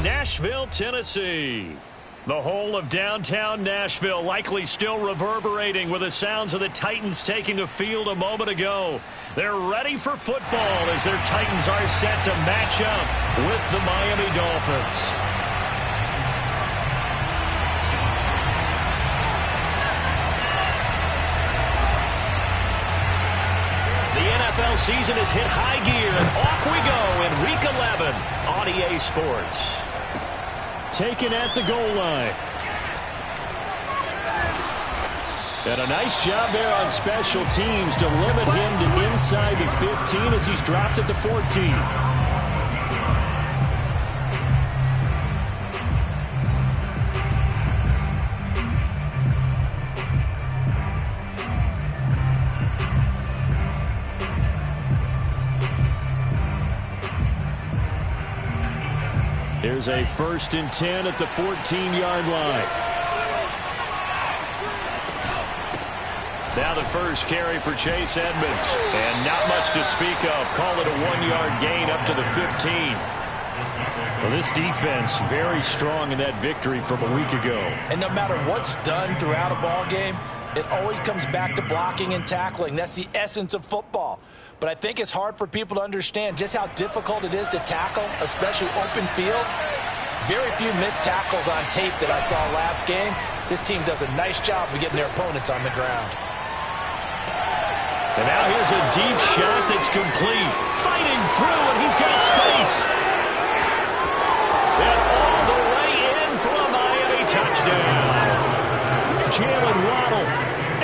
in Nashville, Tennessee. The whole of downtown Nashville likely still reverberating with the sounds of the Titans taking the field a moment ago. They're ready for football as their Titans are set to match up with the Miami Dolphins. The NFL season has hit high gear, and off we go in Week 11 on EA Sports. Taken at the goal line. And a nice job there on special teams to limit him to inside the 15 as he's dropped at the 14. Here's a 1st and 10 at the 14-yard line. Now the first carry for Chase Edmonds. And not much to speak of. Call it a 1-yard gain up to the 15. Well, this defense very strong in that victory from a week ago. And no matter what's done throughout a ball game, it always comes back to blocking and tackling. That's the essence of football. But I think it's hard for people to understand just how difficult it is to tackle, especially open field. Very few missed tackles on tape that I saw last game. This team does a nice job of getting their opponents on the ground. And now here's a deep shot that's complete. Fighting through, and he's got space. And all the way in for a Miami touchdown. Jalen Waddle,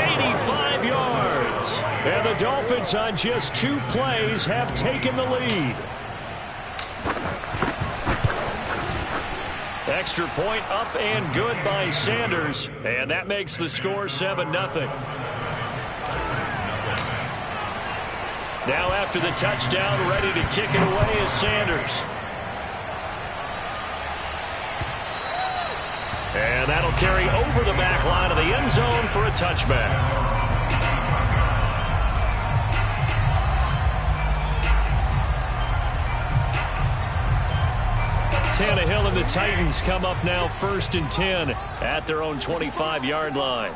85 yards. And the Dolphins on just 2 plays have taken the lead. Extra point up and good by Sanders. And that makes the score 7-0. Now after the touchdown, ready to kick it away is Sanders. And that'll carry over the back line of the end zone for a touchback. Tannehill and the Titans come up now 1st and 10 at their own 25-yard line.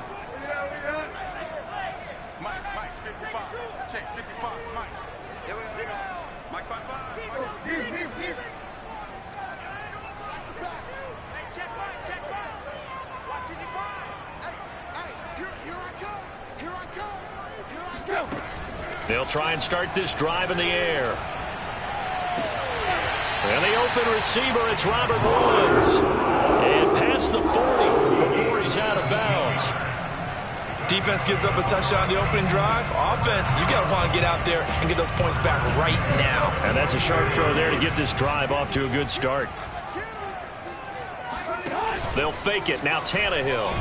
They'll try and start this drive in the air. And the open receiver, it's Robert Woods. And past the 40 before he's out of bounds. Defense gives up a touchdown on the opening drive. Offense, you got to want to get out there and get those points back right now. And that's a sharp throw there to get this drive off to a good start. They'll fake it. Now Tannehill.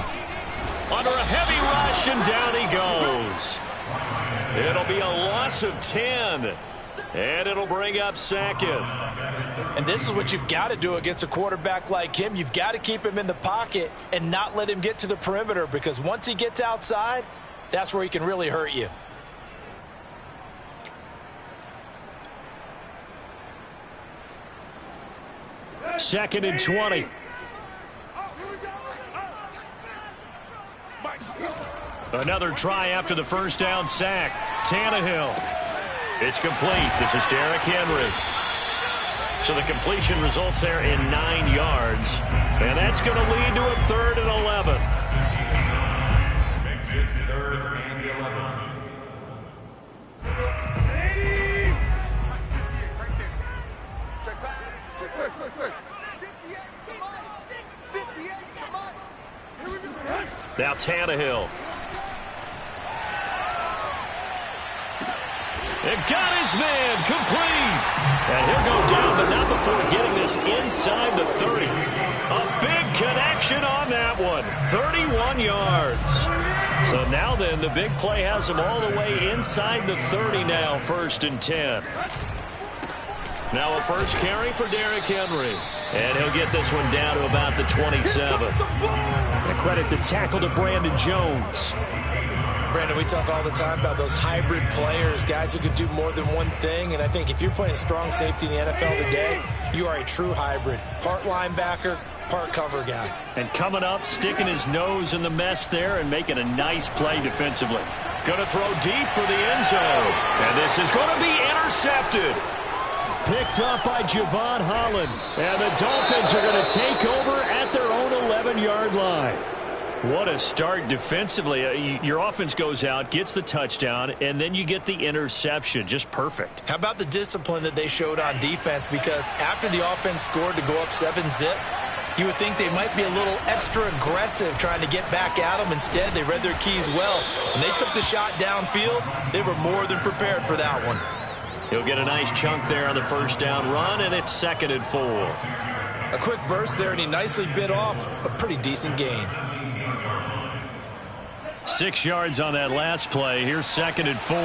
Under a heavy rush, and down he goes. It'll be a loss of 10. And it'll bring up 2nd. And this is what you've got to do against a quarterback like him. You've got to keep him in the pocket and not let him get to the perimeter, because once he gets outside, that's where he can really hurt you. Second and 20. Another try after the first down sack. Tannehill. It's complete. This is Derrick Henry. So the completion results there in 9 yards. And that's going to lead to a 3rd and 11. Makes it 3rd and 11. Now Tannehill. And got his man complete. And he'll go down, but not before getting this inside the 30. A big connection on that one. 31 yards. So now then, the big play has him all the way inside the 30 now, 1st and 10. Now a first carry for Derrick Henry. And he'll get this one down to about the 27. And credit the tackle to Brandon Jones. Brandon, we talk all the time about those hybrid players, guys who can do more than one thing. And I think if you're playing strong safety in the NFL today, you are a true hybrid. Part linebacker, part cover guy. And coming up, sticking his nose in the mess there and making a nice play defensively. Going to throw deep for the end zone. And this is going to be intercepted. Picked up by Javon Holland. And the Dolphins are going to take over at their own 11-yard line. What a start defensively. Your offense goes out, gets the touchdown, and then you get the interception. Just perfect. How about the discipline that they showed on defense? Because after the offense scored to go up 7-zip, you would think they might be a little extra aggressive trying to get back at them. Instead, they read their keys well. When they took the shot downfield, they were more than prepared for that one. He'll get a nice chunk there on the first down run, and it's 2nd and 4. A quick burst there, and he nicely bit off a pretty decent gain. 6 yards on that last play. Here's 2nd and 4.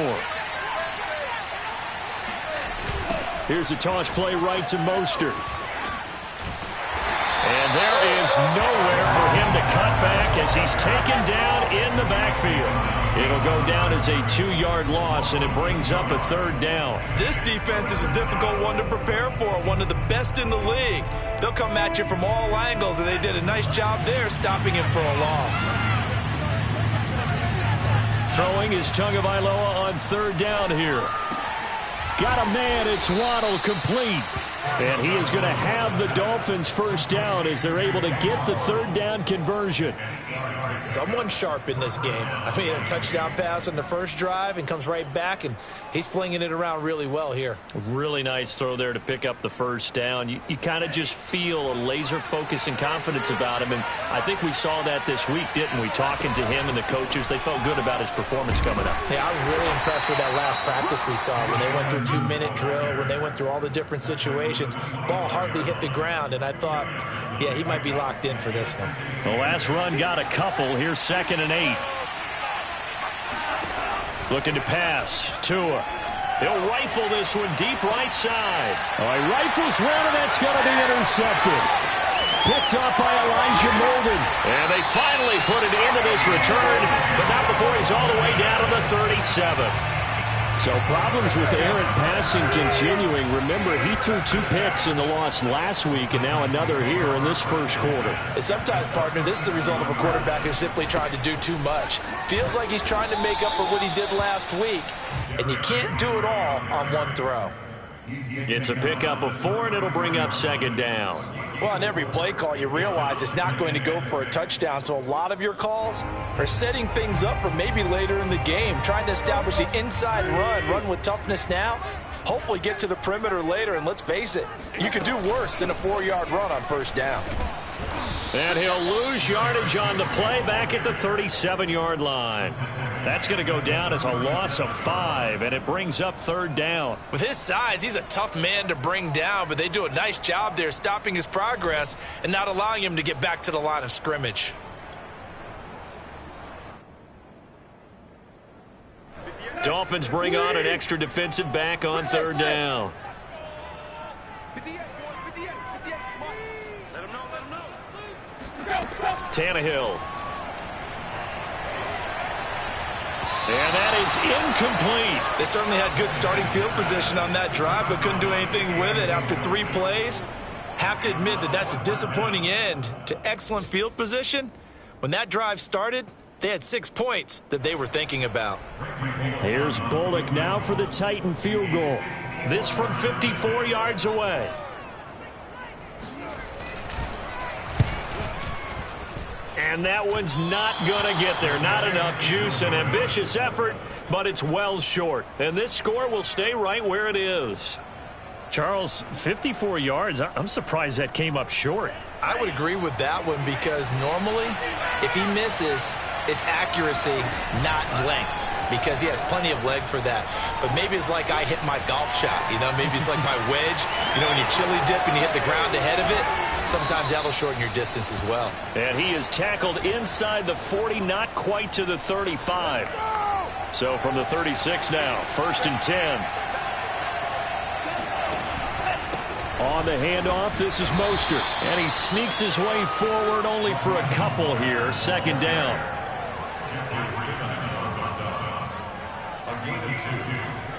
Here's a toss play right to Mostert. And there is nowhere for him to cut back as he's taken down in the backfield. It'll go down as a 2-yard loss, and it brings up a 3rd down. This defense is a difficult one to prepare for, one of the best in the league. They'll come at you from all angles, and they did a nice job there stopping him for a loss. Throwing is Tagovailoa on 3rd down here. Got a man, it's Waddle, complete. And he is going to have the Dolphins' first down as they're able to get the 3rd down conversion. Someone sharp in this game. I mean, a touchdown pass on the first drive and comes right back, and he's flinging it around really well here. Really nice throw there to pick up the first down. You kind of just feel a laser focus and confidence about him, and I think we saw that this week, didn't we? Talking to him and the coaches, they felt good about his performance coming up. Yeah, I was really impressed with that last practice we saw when they went through 2-minute drill, when they went through all the different situations. Ball hardly hit the ground, and I thought, yeah, he might be locked in for this one. The last run got a couple. Here's 2nd and 8. Looking to pass. Tua. He'll rifle this one deep right side. Oh, he rifles one, and that's going to be intercepted. Picked up by Elijah Molden. And they finally put it into this return, but not before he's all the way down to the 37. So problems with errant passing continuing. Remember, he threw 2 picks in the loss last week, and now another here in this first quarter. And sometimes, partner, this is the result of a quarterback who's simply trying to do too much. Feels like he's trying to make up for what he did last week, and you can't do it all on one throw. It's a pickup of 4, and it'll bring up 2nd down. Well, on every play call, you realize it's not going to go for a touchdown, so a lot of your calls are setting things up for maybe later in the game, trying to establish the inside run with toughness now, hopefully get to the perimeter later, and let's face it, you could do worse than a 4-yard run on first down. And he'll lose yardage on the play back at the 37-yard line. That's going to go down as a loss of 5, and it brings up 3rd down. With his size, he's a tough man to bring down, but they do a nice job there stopping his progress and not allowing him to get back to the line of scrimmage. Dolphins bring on an extra defensive back on 3rd down. Tannehill. And that is incomplete. They certainly had good starting field position on that drive, but couldn't do anything with it after 3 plays. Have to admit that that's a disappointing end to excellent field position. When that drive started, they had 6 points that they were thinking about. Here's Bullock now for the Titan field goal. This from 54 yards away. And that one's not going to get there. Not enough juice. An ambitious effort, but it's well short. And this score will stay right where it is. Charles, 54 yards. I'm surprised that came up short. I would agree with that one because normally, if he misses, it's accuracy, not length, because he has plenty of leg for that. But maybe it's like I hit my golf shot, you know, maybe it's like my wedge. You know, when you chili dip and you hit the ground ahead of it, sometimes that'll shorten your distance as well. And he is tackled inside the 40, not quite to the 35. So from the 36 now, 1st and 10. On the handoff, this is Mostert. And he sneaks his way forward only for a couple here. 2nd down.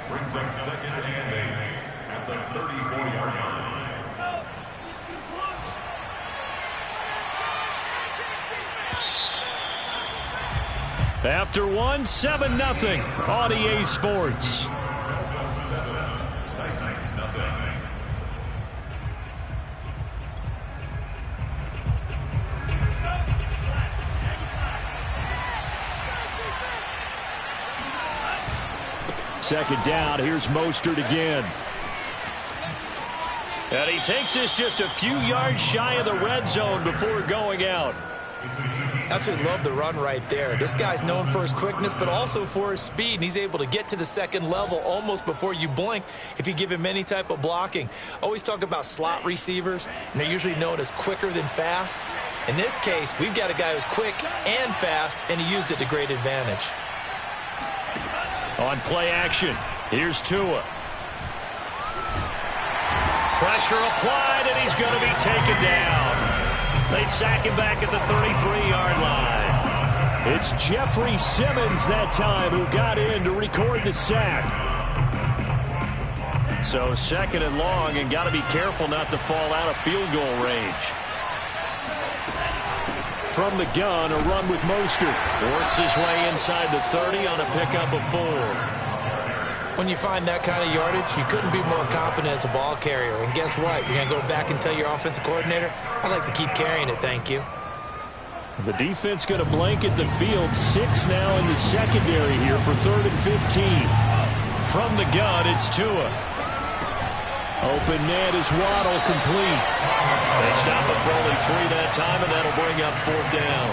Brings up second and 8 at the 34-yard line. After one, 7-0 on EA Sports. Second down, here's Mostert again. And he takes this just a few yards shy of the red zone before going out. Absolutely love the run right there. This guy's known for his quickness, but also for his speed. And he's able to get to the second level almost before you blink if you give him any type of blocking. Always talk about slot receivers, and they're usually known as quicker than fast. In this case, we've got a guy who's quick and fast, and he used it to great advantage. On play action, here's Tua. Pressure applied, and he's going to be taken down. They sack him back at the 33-yard line. It's Jeffrey Simmons that time who got in to record the sack. So second and long, and got to be careful not to fall out of field goal range. From the gun, a run with Mostert. Works his way inside the 30 on a pickup of 4. When you find that kind of yardage, you couldn't be more confident as a ball carrier. And guess what? You're going to go back and tell your offensive coordinator, I'd like to keep carrying it, thank you. The defense going to blanket the field. 6 now in the secondary here for 3rd and 15. From the gun, it's Tua. Open net is Waddle, complete. They stop it for only 3 that time, and that'll bring up 4th down.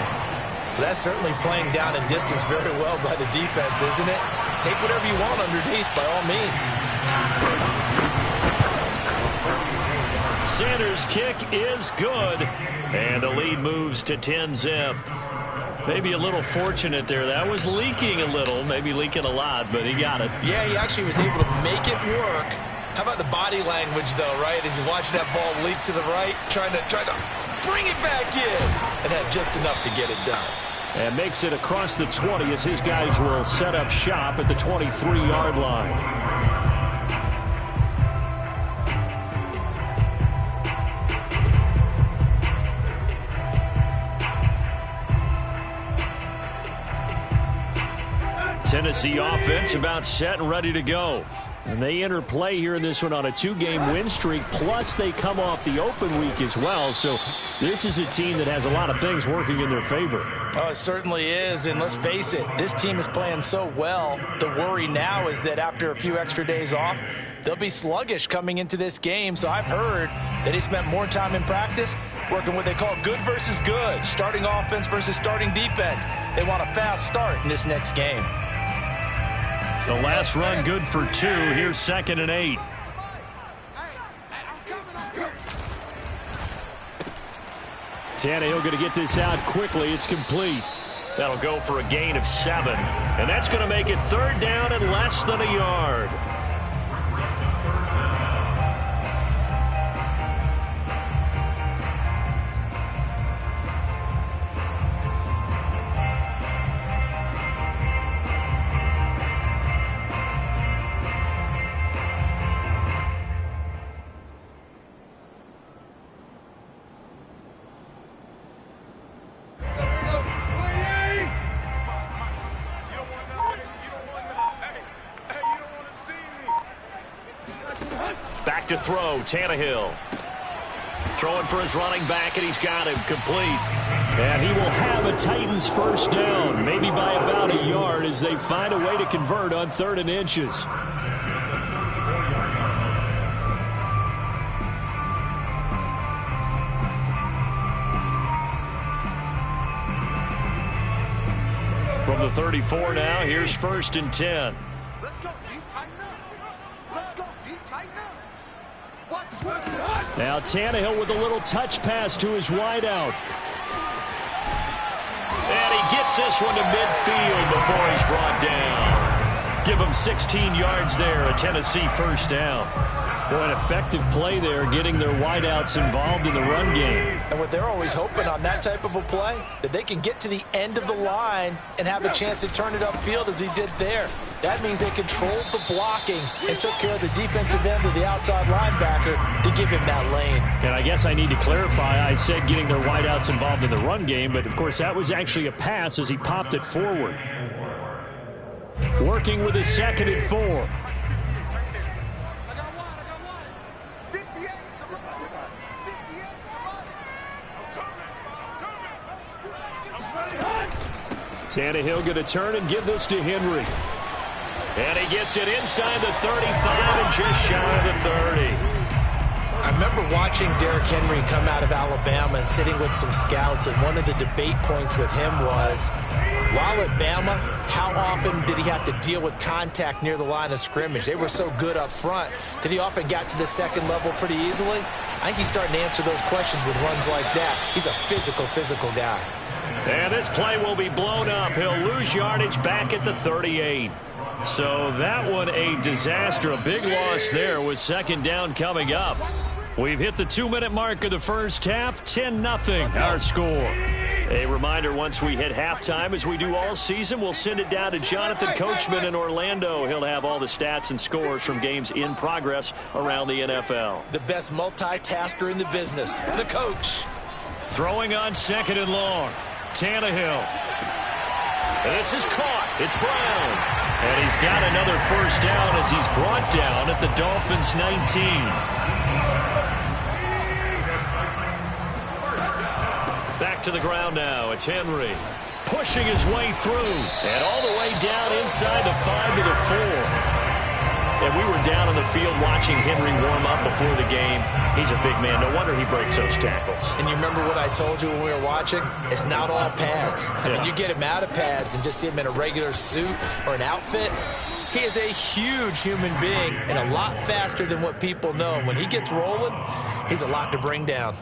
That's certainly playing down in distance very well by the defense, isn't it? Take whatever you want underneath, by all means. Sanders' kick is good, and the lead moves to 10-zip. Maybe a little fortunate there. That was leaking a little, maybe leaking a lot, but he got it. Yeah, he actually was able to make it work. How about the body language, though, right? As he's watching that ball leak to the right, trying to bring it back in, and had just enough to get it done. And makes it across the 20 as his guys will set up shop at the 23-yard line. Tennessee offense about set and ready to go. And they enter play here in this one on a 2-game win streak, plus they come off the open week as well. So this is a team that has a lot of things working in their favor. Oh, it certainly is. And let's face it, this team is playing so well. The worry now is that after a few extra days off, they'll be sluggish coming into this game. So I've heard that he spent more time in practice working what they call good versus good, starting offense versus starting defense. They want a fast start in this next game. The last run good for 2. Here's 2nd and 8. Tannehill going to get this out quickly. It's complete. That'll go for a gain of 7. And that's going to make it 3rd down and less than a yard. Back to throw, Tannehill. Throwing for his running back, and he's got him complete. And he will have a Titans first down, maybe by about a yard, as they find a way to convert on 3rd and inches. From the 34 now, here's 1st and 10. Let's go, D, tighten up. Let's go, D, tighten up. Now Tannehill with a little touch pass to his wideout. And he gets this one to midfield before he's brought down. Give him 16 yards there, a Tennessee first down. An effective play there, getting their wideouts involved in the run game. And what they're always hoping on that type of a play, that they can get to the end of the line and have a chance to turn it upfield as he did there. That means they controlled the blocking and took care of the defensive end of the outside linebacker to give him that lane. And I guess I need to clarify, I said getting their wideouts involved in the run game, but of course that was actually a pass as he popped it forward. Working with his 2nd and 4. Tannehill going to turn and give this to Henry. And he gets it inside the 35 and just shy of the 30. I remember watching Derrick Henry come out of Alabama and sitting with some scouts, and one of the debate points with him was, while at Bama, how often did he have to deal with contact near the line of scrimmage? They were so good up front that he often got to the second level pretty easily. I think he's starting to answer those questions with runs like that. He's a physical guy. And this play will be blown up. He'll lose yardage back at the 38. So that one a disaster. A big loss there with 2nd down coming up. We've hit the 2-minute mark of the first half. 10-0 our score. A reminder, once we hit halftime, as we do all season, we'll send it down to Jonathan Coachman in Orlando. He'll have all the stats and scores from games in progress around the NFL. The best multitasker in the business, the coach. Throwing on 2nd and long. Tannehill. This is caught. It's Brown. And he's got another first down as he's brought down at the Dolphins' 19. Back to the ground now. It's Henry pushing his way through. And all the way down inside the 5 to the 4. And we were down on the field watching Henry warm up before the game. He's a big man. No wonder he breaks those tackles. And you remember what I told you when we were watching? It's not all pads. I mean, you get him out of pads and just see him in a regular suit or an outfit. He is a huge human being and a lot faster than what people know. When he gets rolling, he's a lot to bring down.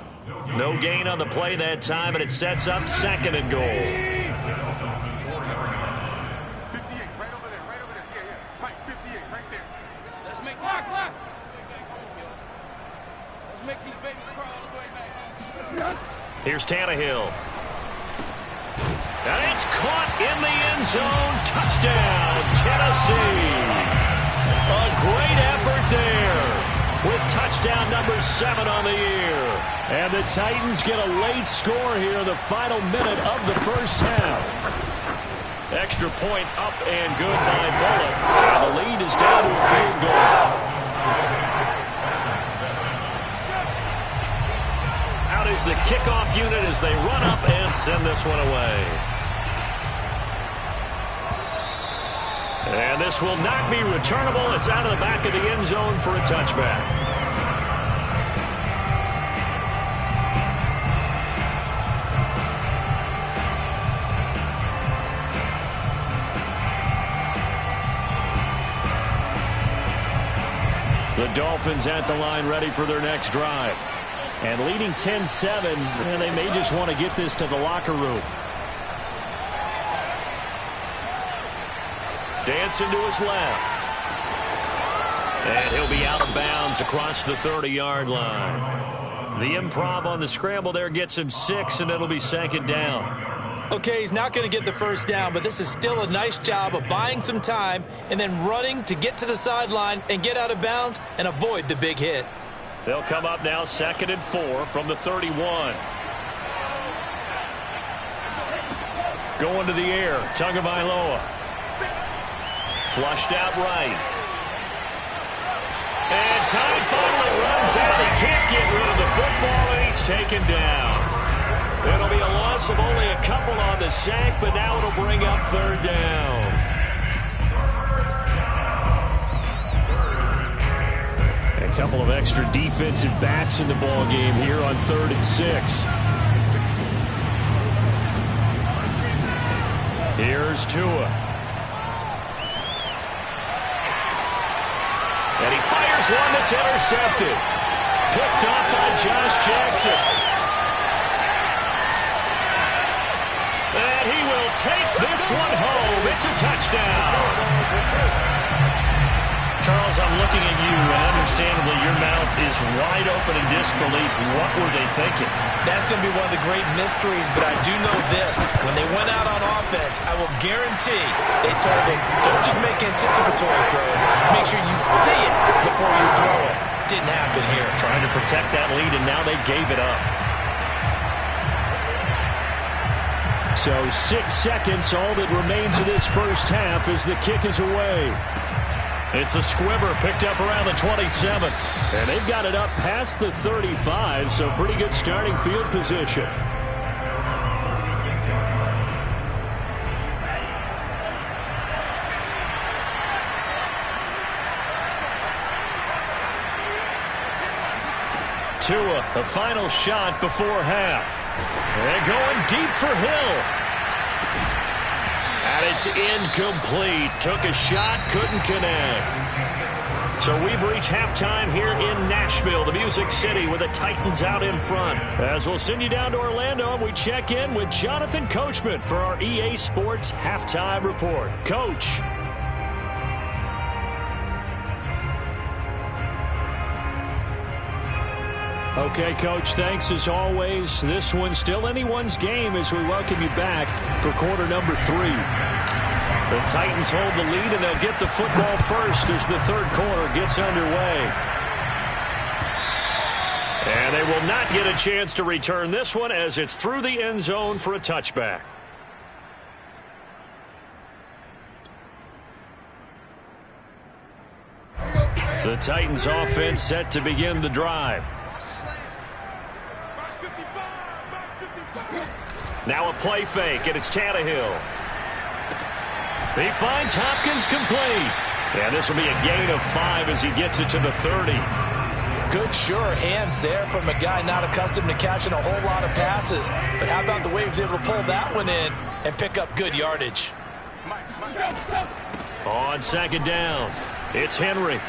No gain on the play that time, and it sets up 2nd and goal. Here's Tannehill. And it's caught in the end zone. Touchdown, Tennessee. A great effort there with touchdown number 7 on the year. And the Titans get a late score here in the final minute of the first half. Extra point up and good by Bullock. And the lead is down to a field goal. Is the kickoff unit as they run up and send this one away. And this will not be returnable. It's out of the back of the end zone for a touchback. The Dolphins at the line ready for their next drive. And leading 10-7, and they may just want to get this to the locker room. Dancing to his left. And he'll be out of bounds across the 30-yard line. The improv on the scramble there gets him 6, and it'll be 2nd down. Okay, he's not going to get the first down, but this is still a nice job of buying some time and then running to get to the sideline and get out of bounds and avoid the big hit. They'll come up now 2nd and 4 from the 31. Going to the air, Tagovailoa. Flushed out right. And time finally runs out. He can't get rid of the football, and he's taken down. It'll be a loss of only a couple on the sack, but now it'll bring up 3rd down. A couple of extra defensive backs in the ball game here on 3rd and 6. Here's Tua. And he fires one that's intercepted. Picked off by Josh Jackson. And he will take this one home. It's a touchdown. Charles, I'm looking at you, and understandably your mouth is wide open in disbelief. What were they thinking? That's going to be one of the great mysteries, but I do know this. When they went out on offense, I will guarantee they told them, don't just make anticipatory throws. Make sure you see it before you throw it. Didn't happen here. Trying to protect that lead, and now they gave it up. So 6 seconds, all that remains of this first half as the kick is away. It's a squibber picked up around the 27. And they've got it up past the 35, so pretty good starting field position. Tua, the final shot before half. And going deep for Hill. And it's incomplete. Took a shot, couldn't connect. So we've reached halftime here in Nashville, the Music City, with the Titans out in front. As we'll send you down to Orlando, and we check in with Jonathan Coachman for our EA Sports Halftime Report. Coach. Okay, Coach, thanks as always. This one's still anyone's game as we welcome you back for quarter number 3. The Titans hold the lead, and they'll get the football first as the third quarter gets underway. And they will not get a chance to return this one as it's through the end zone for a touchback. The Titans offense set to begin the drive. Now a play fake, and it's Tannehill. He finds Hopkins complete. And this will be a gain of 5 as he gets it to the 30. Good, sure hands there from a guy not accustomed to catching a whole lot of passes. But how about the way he was able to pull that one in and pick up good yardage? On second down, it's Henry.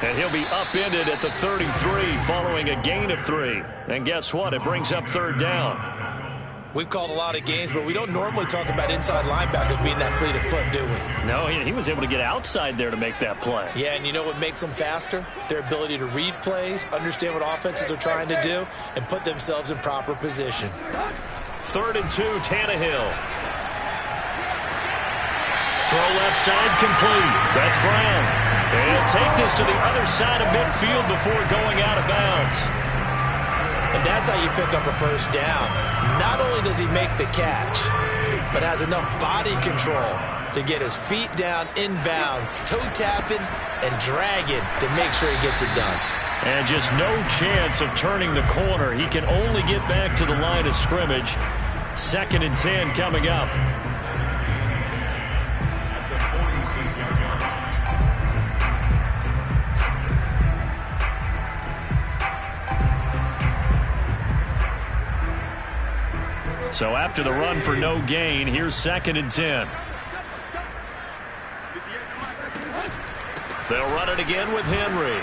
And he'll be upended at the 33 following a gain of 3. And guess what? It brings up third down. We've called a lot of games, but we don't normally talk about inside linebackers being that fleet of foot, do we? No, he was able to get outside there to make that play. Yeah, and you know what makes them faster? Their ability to read plays, understand what offenses are trying to do, and put themselves in proper position. 3rd and 2, Tannehill. Throw left side complete. That's Brown. And he'll take this to the other side of midfield before going out of bounds. And that's how you pick up a first down. Not only does he make the catch, but has enough body control to get his feet down inbounds, toe tapping and dragging to make sure he gets it done. And just no chance of turning the corner. He can only get back to the line of scrimmage. 2nd and 10 coming up. So after the run for no gain, here's 2nd and 10. They'll run it again with Henry.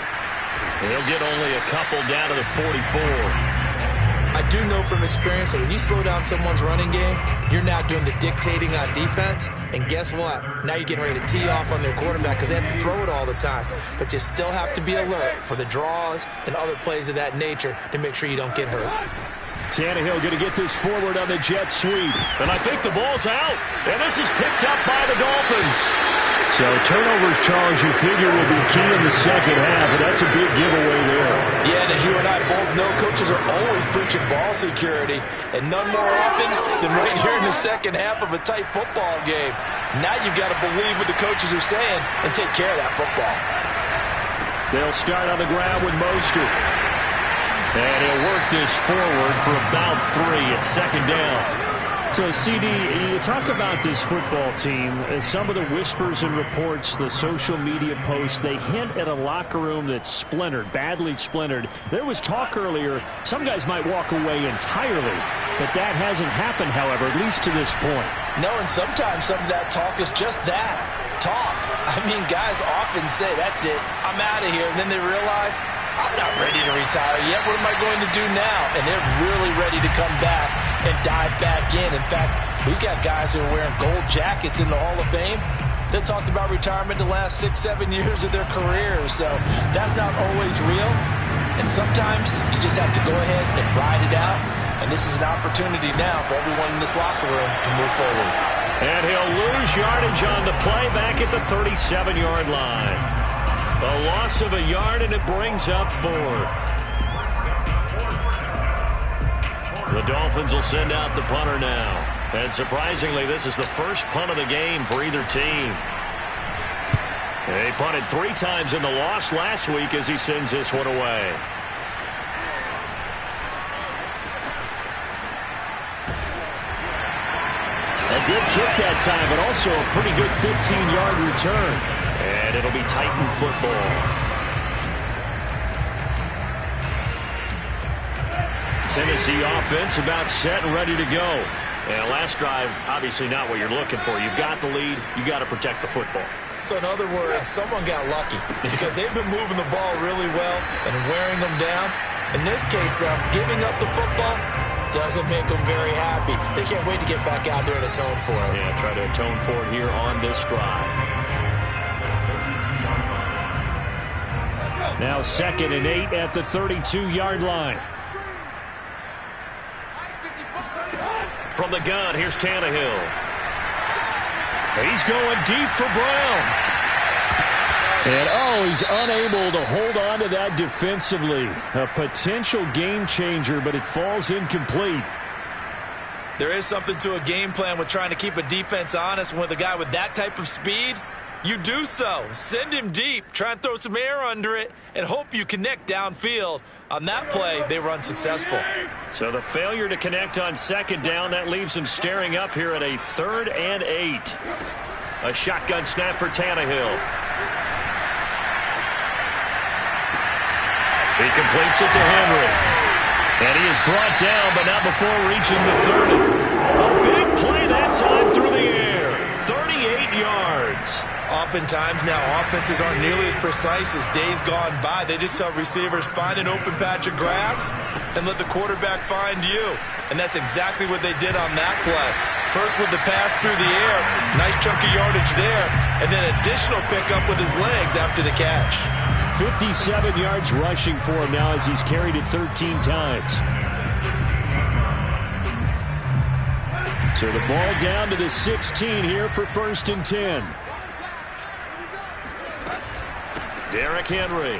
He'll get only a couple down to the 44. I do know from experience that when you slow down someone's running game, you're now doing the dictating on defense. And guess what? Now you're getting ready to tee off on their quarterback because they have to throw it all the time. But you still have to be alert for the draws and other plays of that nature to make sure you don't get hurt. Tannehill going to get this forward on the jet sweep. And I think the ball's out. And this is picked up by the Dolphins. So turnovers, Charles, you figure will be key in the second half. And that's a big giveaway there. Yeah, and as you and I both know, coaches are always preaching ball security. And none more often than right here in the second half of a tight football game. Now you've got to believe what the coaches are saying and take care of that football. They'll start on the ground with Mostert. And he'll work this forward for about 3 at 2nd down. So, CD, you talk about this football team, some of the whispers and reports, the social media posts, they hint at a locker room that's splintered, badly splintered. There was talk earlier, some guys might walk away entirely, but that hasn't happened, however, at least to this point. No, and sometimes some of that talk is just that, talk. I mean, guys often say, that's it, I'm out of here, and then they realize, I'm not ready to retire yet. What am I going to do now? And they're really ready to come back and dive back in. In fact, we've got guys who are wearing gold jackets in the Hall of Fame They talked about retirement the last 6-7 years of their careers, so that's not always real. And sometimes you just have to go ahead and ride it out. And this is an opportunity now for everyone in this locker room to move forward. And he'll lose yardage on the play back at the 37-yard line. A loss of a yard, and it brings up fourth. The Dolphins will send out the punter now. And surprisingly, this is the first punt of the game for either team. They punted 3 times in the loss last week as he sends this one away. A good kick that time, but also a pretty good 15-yard return. And it'll be Titan football. Tennessee offense about set and ready to go. And last drive, obviously not what you're looking for. You've got the lead. You've got to protect the football. So in other words, someone got lucky because they've been moving the ball really well and wearing them down. In this case, though, giving up the football doesn't make them very happy. They can't wait to get back out there and atone for it. Yeah, try to atone for it here on this drive. Now 2nd and 8 at the 32-yard line. From the gun, here's Tannehill. He's going deep for Brown. And, he's unable to hold on to that defensively. A potential game changer, but it falls incomplete. There is something to a game plan with trying to keep a defense honest. With a guy with that type of speed, you do so. Send him deep, try and throw some air under it, and hope you connect downfield. On that play, they were unsuccessful. So the failure to connect on 2nd down, that leaves them staring up here at a 3rd and 8. A shotgun snap for Tannehill. He completes it to Henry. And he is brought down, but not before reaching the 30. A big play that time through the air. 38 yards. Oftentimes now offenses aren't nearly as precise as days gone by. They just tell receivers, find an open patch of grass and let the quarterback find you. And that's exactly what they did on that play. First with the pass through the air, nice chunk of yardage there, and then additional pickup with his legs after the catch. 57 yards rushing for him now as he's carried it 13 times. So the ball down to the 16 here for 1st and 10. Derrick Henry.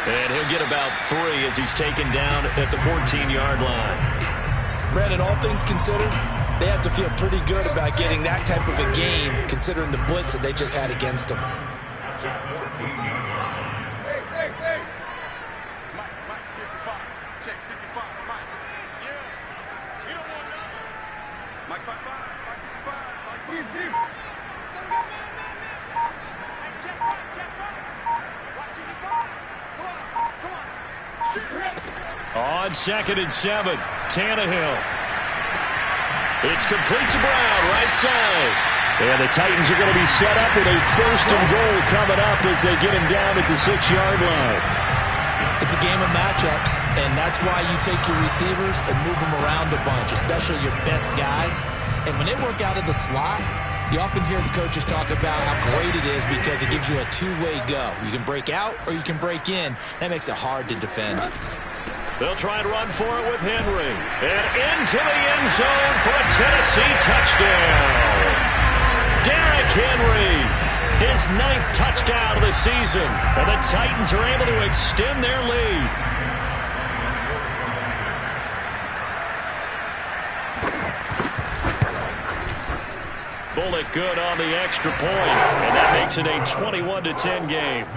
And he'll get about 3 as he's taken down at the 14-yard line. Brandon, all things considered, they have to feel pretty good about getting that type of a game considering the blitz that they just had against them. On 2nd and 7, Tannehill. It's complete to Brown, right side. And the Titans are going to be set up with a 1st and goal coming up as they get him down at the 6-yard line. It's a game of matchups, and that's why you take your receivers and move them around a bunch, especially your best guys. And when they work out of the slot, you often hear the coaches talk about how great it is because it gives you a two-way go. You can break out or you can break in. That makes it hard to defend. They'll try and run for it with Henry. And into the end zone for a Tennessee touchdown. Derrick Henry, his 9th touchdown of the season. And the Titans are able to extend their lead. Bullet good on the extra point. And that makes it a 21-10 game.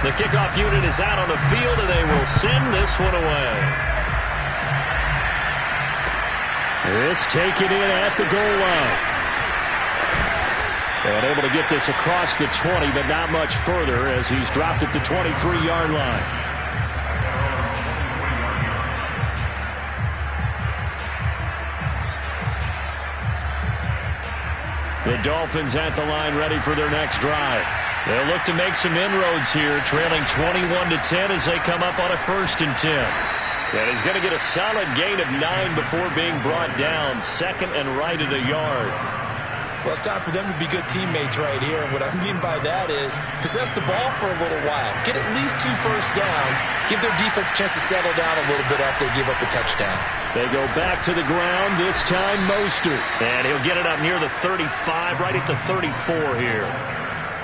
The kickoff unit is out on the field, and they will send this one away. This taken in at the goal line. And able to get this across the 20, but not much further as he's dropped at the 23-yard line. The Dolphins at the line ready for their next drive. They'll look to make some inroads here, trailing 21-10 as they come up on a 1st and 10. And he's going to get a solid gain of 9 before being brought down. Second and right at a yard. Well, it's time for them to be good teammates right here. And what I mean by that is possess the ball for a little while. Get at least 2 first downs. Give their defense a chance to settle down a little bit after they give up a touchdown. They go back to the ground, this time Mostert. And he'll get it up near the 35, right at the 34 here.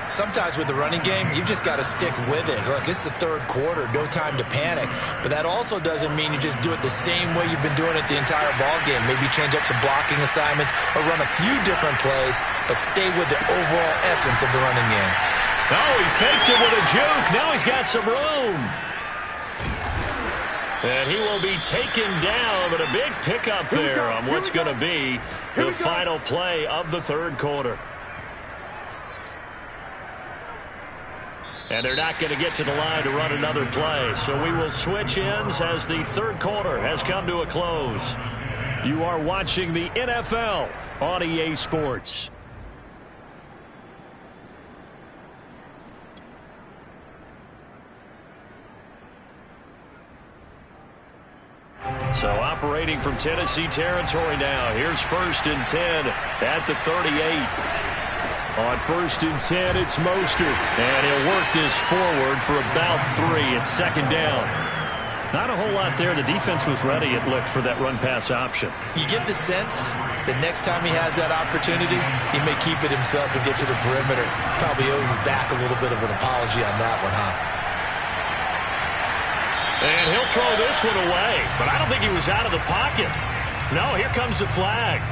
Sometimes with the running game, you've just got to stick with it. Look, it's the third quarter, no time to panic. But that also doesn't mean you just do it the same way you've been doing it the entire ball game. Maybe change up some blocking assignments or run a few different plays, but stay with the overall essence of the running game. Oh, he faked it with a juke. Now he's got some room. And he will be taken down, but a big pickup there on what's going to be the final play of the third quarter. And they're not going to get to the line to run another play. So we will switch ends as the third quarter has come to a close. You are watching the NFL on EA Sports. So operating from Tennessee territory now. Here's 1st and 10 at the 38. On 1st and 10, it's Mostert. And he'll work this forward for about 3. It's 2nd down. Not a whole lot there. The defense was ready, it looked, for that run-pass option. You get the sense that next time he has that opportunity, he may keep it himself and get to the perimeter. Probably owes his back a little bit of an apology on that one, huh? And he'll throw this one away. But I don't think he was out of the pocket. No, here comes the flag.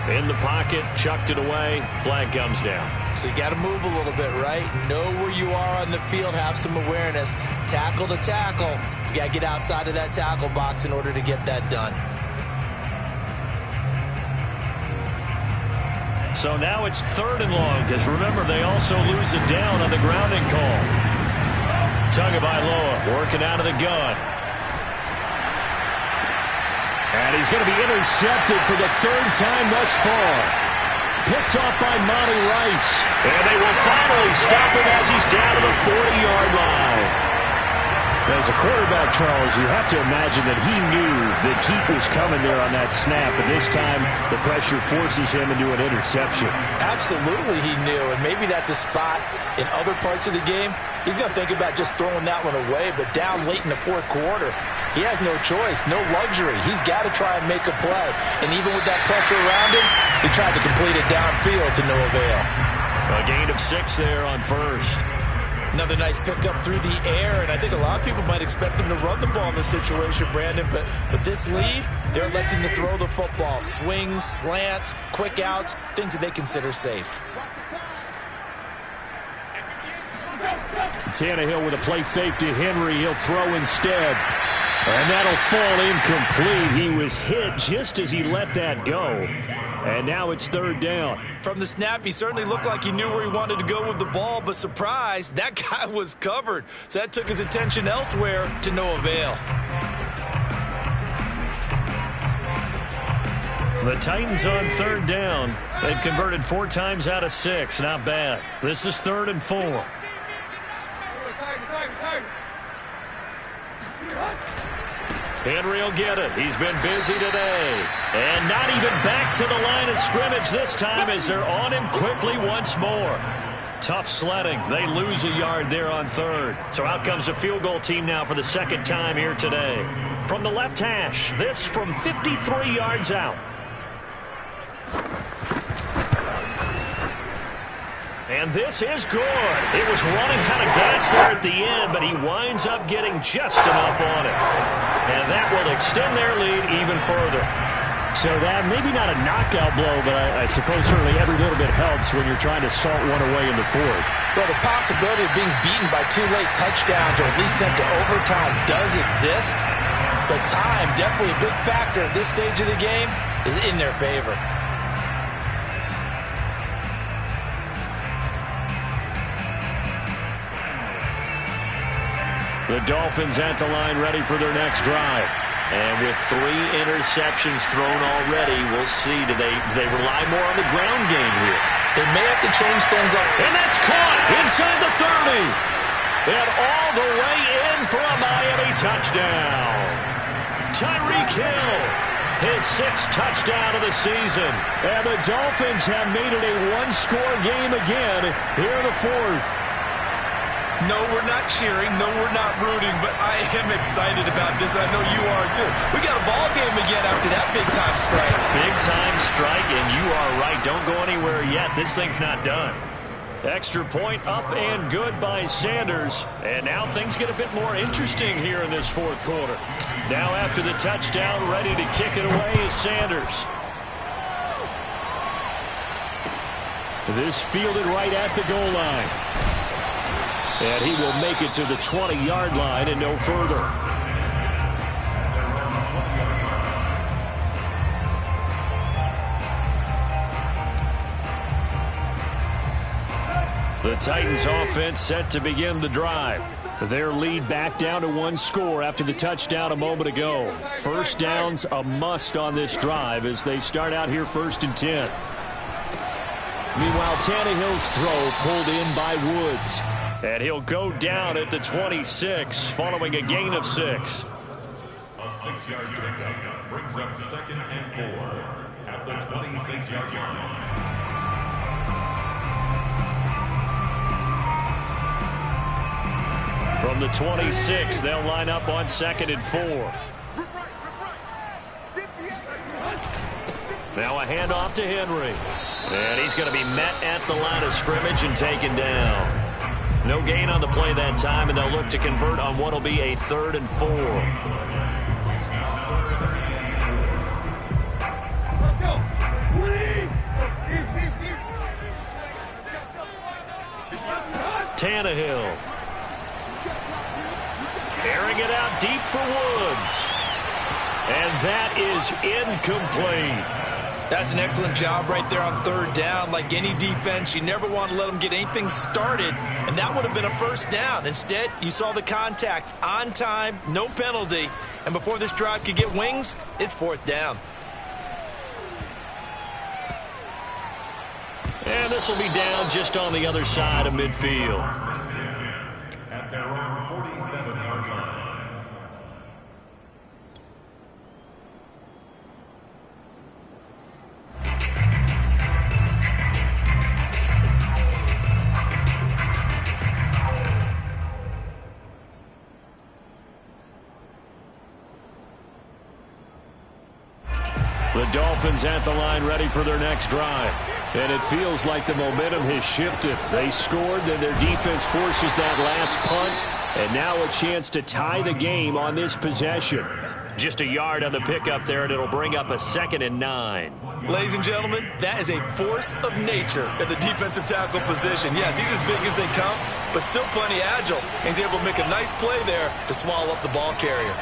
In the pocket, chucked it away, flag comes down. So you got to move a little bit, right? Know where you are on the field, have some awareness. Tackle to tackle. You got to get outside of that tackle box in order to get that done. So now it's 3rd and long, because remember, they also lose it down on the grounding call. Tagovailoa working out of the gun. And he's going to be intercepted for the 3rd time thus far. Picked off by Monty Rice. And they will finally stop him as he's down to the 40-yard line. As a quarterback, Charles, you have to imagine that he knew that heat was coming there on that snap. But this time, the pressure forces him into an interception. Absolutely he knew. And maybe that's a spot in other parts of the game. He's going to think about just throwing that one away. But down late in the 4th quarter, he has no choice, no luxury. He's got to try and make a play. And even with that pressure around him, he tried to complete it downfield to no avail. A gain of 6 there on 1st. Another nice pickup through the air, and I think a lot of people might expect them to run the ball in this situation, Brandon, but with this lead, they're electing to throw the football. Swings, slants, quick outs, things that they consider safe. Tannehill with a play fake to Henry. He'll throw instead. And that'll fall incomplete. He was hit just as he let that go. And now it's 3rd down. From the snap, he certainly looked like he knew where he wanted to go with the ball, but surprise, that guy was covered. So that took his attention elsewhere to no avail. The Titans on 3rd down. They've converted 4 times out of 6. Not bad. This is 3rd and 4. Henry will get it. He's been busy today. And not even back to the line of scrimmage this time as they're on him quickly once more. Tough sledding. They lose a yard there on 3rd. So out comes a field goal team now for the 2nd time here today. From the left hash, this from 53 yards out. And this is good. It was running out of gas there at the end, but he winds up getting just enough on it. And that will extend their lead even further. So that, maybe not a knockout blow, but I suppose certainly every little bit helps when you're trying to salt one away in the 4th. Well, the possibility of being beaten by 2 late touchdowns or at least sent to overtime does exist. But time, definitely a big factor at this stage of the game, is in their favor. The Dolphins at the line ready for their next drive. And with 3 interceptions thrown already, we'll see. Do they rely more on the ground game here? They may have to change things up. And that's caught inside the 30. And all the way in for a Miami touchdown. Tyreek Hill. His 6th touchdown of the season. And the Dolphins have made it a one-score game again here in the 4th. No, we're not cheering. No, we're not rooting. But I am excited about this. I know you are, too. We got a ball game again after that big-time strike. Big-time strike, and you are right. Don't go anywhere yet. This thing's not done. Extra point up and good by Sanders. And now things get a bit more interesting here in this 4th quarter. Now after the touchdown, ready to kick it away is Sanders. This fielded right at the goal line. And he will make it to the 20-yard line and no further. The Titans offense set to begin the drive. Their lead back down to 1 score after the touchdown a moment ago. First down's a must on this drive as they start out here 1st and 10. Meanwhile, Tannehill's throw pulled in by Woods. And he'll go down at the 26 following a gain of 6. A 6-yard pickup brings up 2nd and 4 at the 26-yard line. From the 26, they'll line up on 2nd and 4. Now a handoff to Henry. And he's going to be met at the line of scrimmage and taken down. No gain on the play that time, and they'll look to convert on what will be a 3rd and 4. Tannehill. Airing it out deep for Woods. And that is incomplete. That's an excellent job right there on 3rd down. Like any defense, you never want to let them get anything started, and that would have been a 1st down. Instead, you saw the contact on time, no penalty, and before this drive could get wings, it's 4th down. And this will be down just on the other side of midfield. At their own 47-yard line. The Dolphins at the line ready for their next drive. And it feels like the momentum has shifted. They scored, then their defense forces that last punt. And now a chance to tie the game on this possession. Just a yard on the pickup there, and it'll bring up a 2nd and 9. Ladies and gentlemen, that is a force of nature at the defensive tackle position. Yes, he's as big as they come, but still plenty agile. He's able to make a nice play there to swallow up the ball carrier.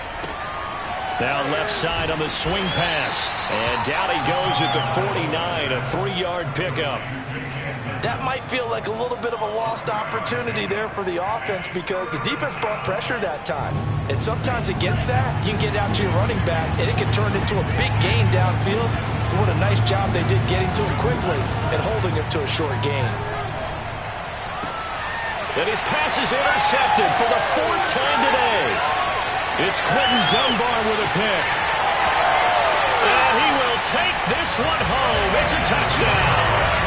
Now left side on the swing pass. And down he goes at the 49, a 3-yard pickup. That might feel like a little bit of a lost opportunity there for the offense because the defense brought pressure that time. And sometimes against that, you can get out to your running back, and it can turn into a big gain downfield. What a nice job they did getting to him quickly and holding him to a short gain. And his pass is intercepted for the 4th time today. It's Quentin Dunbar with a pick. And he will take this one home. It's a touchdown.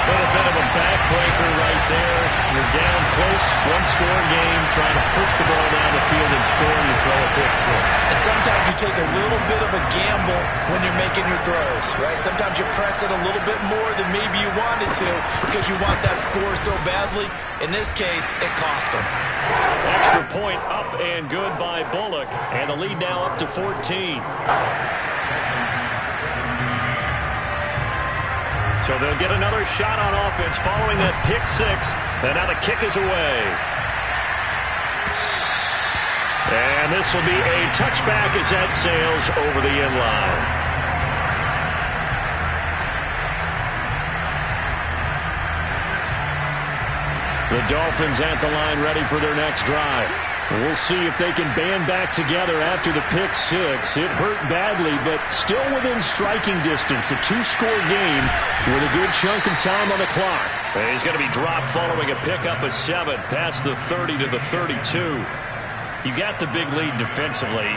A little bit of a backbreaker right there. You're down close, 1-score game, trying to push the ball down the field and score, and you throw a pick 6. And sometimes you take a little bit of a gamble when you're making your throws, right? Sometimes you press it a little bit more than maybe you wanted to because you want that score so badly. In this case, it cost them. Extra point up and good by Bullock, and the lead now up to 14. So they'll get another shot on offense following that pick 6, and now the kick is away. And this will be a touchback as that sails over the end line. The Dolphins at the line ready for their next drive. We'll see if they can band back together after the pick 6. It hurt badly, but still within striking distance. A 2-score game with a good chunk of time on the clock. And he's going to be dropped following a pickup of 7 past the 30 to the 32. You got the big lead defensively.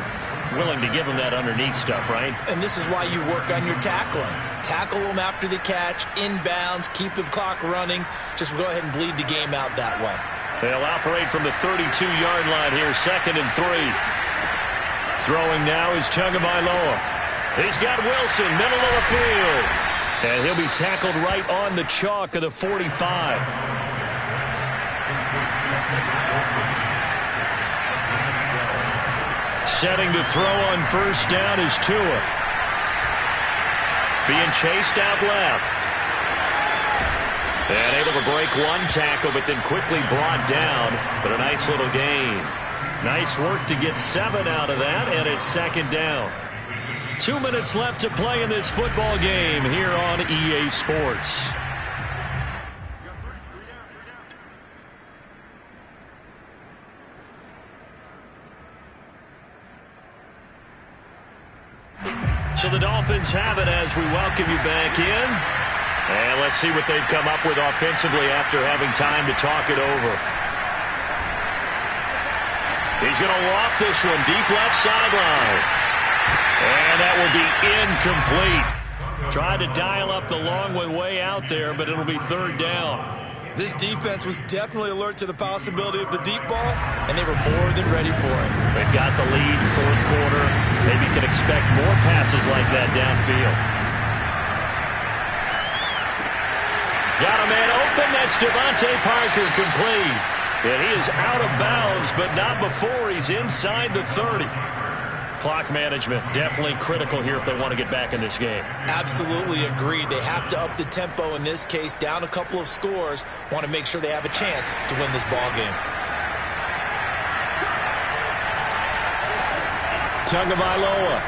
Willing to give them that underneath stuff, right? And this is why you work on your tackling. Tackle them after the catch, inbounds, keep the clock running. Just go ahead and bleed the game out that way. They'll operate from the 32-yard line here, 2nd and 3. Throwing now is Tagovailoa. He's got Wilson, middle of the field. And he'll be tackled right on the chalk of the 45. Setting to throw on first down is Tua. Being chased out left. And able to break one tackle, but then quickly brought down. But a nice little gain. Nice work to get 7 out of that, and it's 2nd down. 2 minutes left to play in this football game here on EA Sports. So the Dolphins have it as we welcome you back in. And let's see what they've come up with offensively after having time to talk it over. He's going to loft this one deep left sideline. And that will be incomplete. Tried to dial up the long one way out there, but it'll be 3rd down. This defense was definitely alert to the possibility of the deep ball, and they were more than ready for it. They've got the lead, 4th quarter. Maybe can expect more passes like that downfield. Got a man open. That's Devontae Parker, complete. And he is out of bounds, but not before he's inside the 30. Clock management definitely critical here if they want to get back in this game. Absolutely agreed. They have to up the tempo in this case, down a couple of scores. Want to make sure they have a chance to win this ball game. Tagovailoa.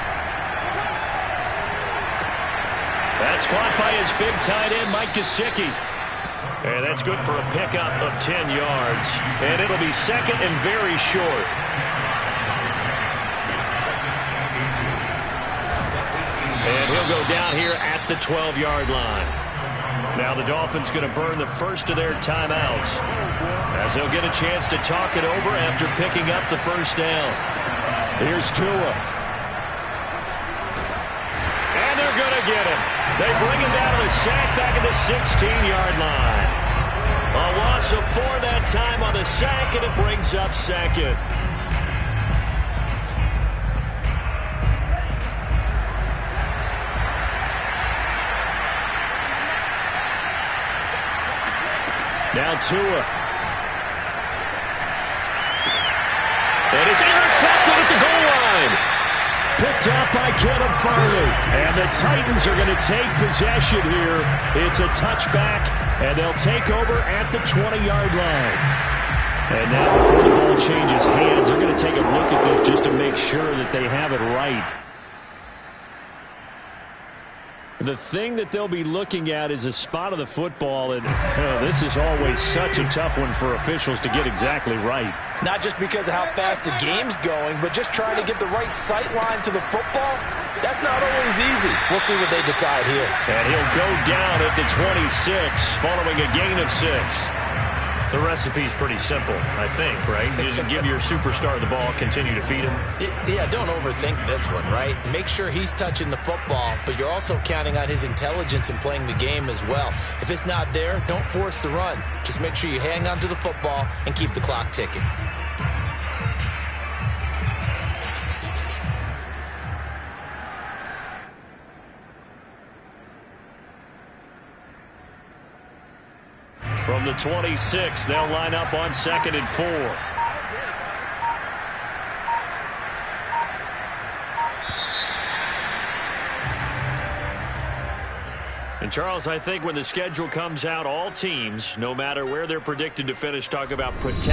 That's caught by his big tight end, Mike Gesicki. And that's good for a pickup of 10 yards. And it'll be 2nd and very short. And he'll go down here at the 12-yard line. Now the Dolphins going to burn the first of their timeouts as they'll get a chance to talk it over after picking up the first down. Here's Tua. And they're going to get him. They bring him down to the sack back at the 16-yard line. A loss of 4 that time on the sack, and it brings up 2nd. Now Tua. And it's intercepted at the goal line. Picked up by Caleb Farley. And the Titans are going to take possession here. It's a touchback, and they'll take over at the 20-yard line. And now before the ball changes hands, they're going to take a look at this just to make sure that they have it right. The thing that they'll be looking at is a spot of the football, and this is always such a tough one for officials to get exactly right. Not just because of how fast the game's going, but just trying to get the right sight line to the football. That's not always easy. We'll see what they decide here. And he'll go down at the 26, following a gain of 6. The recipe's pretty simple, I think, right? You just give your superstar the ball, continue to feed him. Yeah, don't overthink this one, right? Make sure he's touching the football, but you're also counting on his intelligence in playing the game as well. If it's not there, don't force the run. Just make sure you hang on to the football and keep the clock ticking. From the 26, they'll line up on 2nd and 4. And Charles, I think when the schedule comes out, all teams, no matter where they're predicted to finish, talk about protect.